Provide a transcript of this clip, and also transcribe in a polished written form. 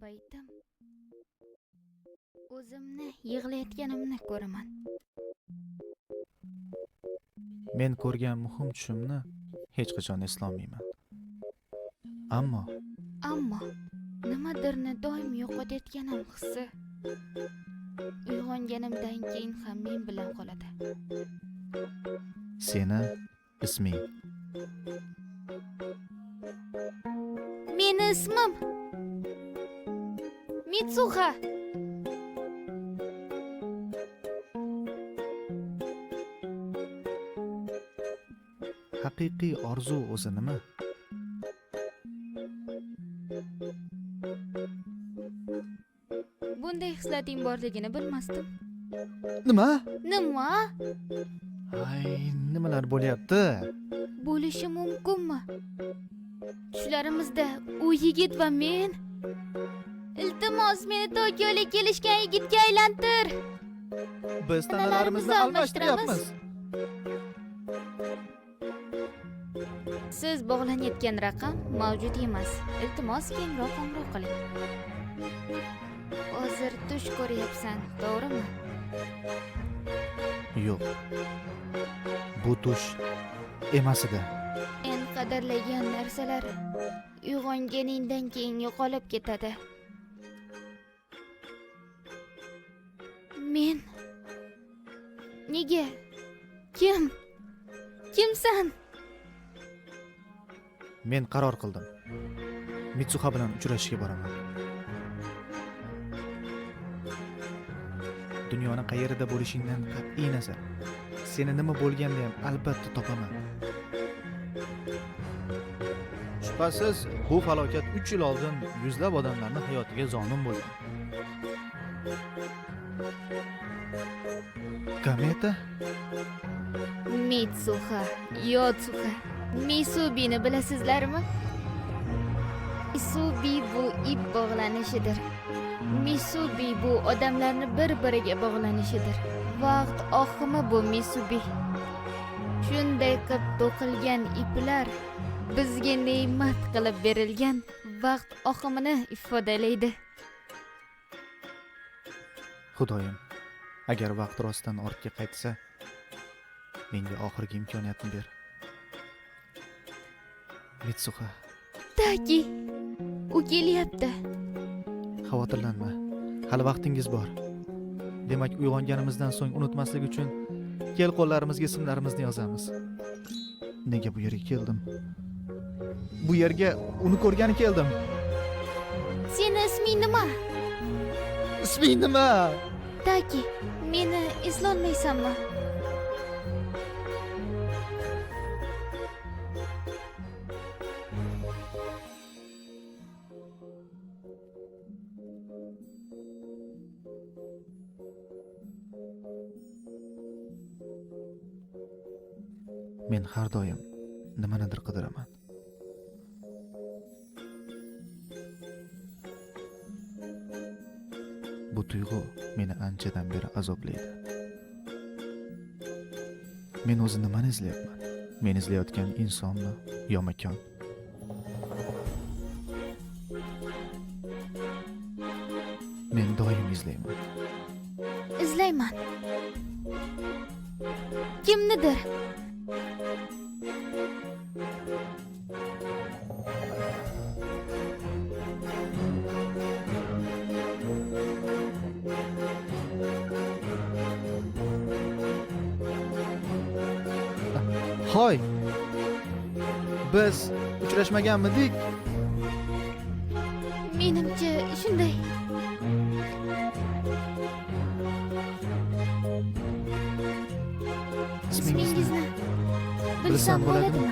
paytim o'zimni yig'layotganimni ko'raman. Men ko'rgan muhim tushimni hech qachon eslolmayman. Ammo nimadirni doim yo'qotayotganim hissi uyg'onganimdan keyin ham men bilan qoladi. seni isming Meni ismim Mitsuha. haqiqiy orzu o'zi nima? Bunday hislating borligini bilmasdim. Nima? Nima? Ay, nimalar bo'lyapti? Bo'lishi mumkinmi? Tushlarimizda u yigit va men. Iltimos, meni Tokioga kelishgan yigitga aylantir. Biz tanalarimizni almashtiryapmiz. Siz bog'lanayotgan raqam mavjud emas. Iltimos, keyinroq qo'ng'iroq qiling. Hozir tush ko'ryapsan, to'g'rimi? Yo'q. Bu tush emas edi. En qadrlagan narsalar uyg'onganingdan keyin yo'qolib ketadi. Men nega? Kimsan? Men qaror qildim. Mitsuha bilan uchrashishga boraman. Dunyoni qayerida bo'lishingdan qat'iy nazar, seni nima bo'lganda ham albatta topaman. Shubhasiz, bu falokat 3 yil oldin yuzlab odamlarning hayotiga zomin bo'lgan. Kometa? Mitsuha, Yotsuha, Misubini bilasizlarmi? Misubi bu ip bog'lanishidir. Misubi bu odamlarni bir-biriga bog'lanishidir. Vaqt oqimi bu Misubi. Shunday qilib to'qilgan iplar bizga ne'mat qilib berilgan vaqt oqimini ifodalaydi. Xudoyim, agar vaqt rostdan ortga qaytsa, menga oxirgi imkoniyatni ber. Mitsuha, Taki, u kelyapti. xavotirlanma. Hali vaqtingiz bor. Demak, uyg'onganimizdan so'ng unutmaslik uchun kel qo'llarimizga ismlarimizni yozamiz. Nega bu yerga keldim? Bu yerga uni ko'rgani keldim. Seni isming nima? Isming nima? Taki, meni eslolmaysanmi? Men har doim nimanidir qidiraman. Bu tuyg'u meni anchadan beri azoblaydi. Men o'zi nimani izlayapman? Men izlayotgan insonmi yo makon? Men doim izlayman. Izlayman. Kimnidir? Hoy! Biz uchrashmaganmidik? Menimcha shunday. Ismingizni bilsam bo'ladimi?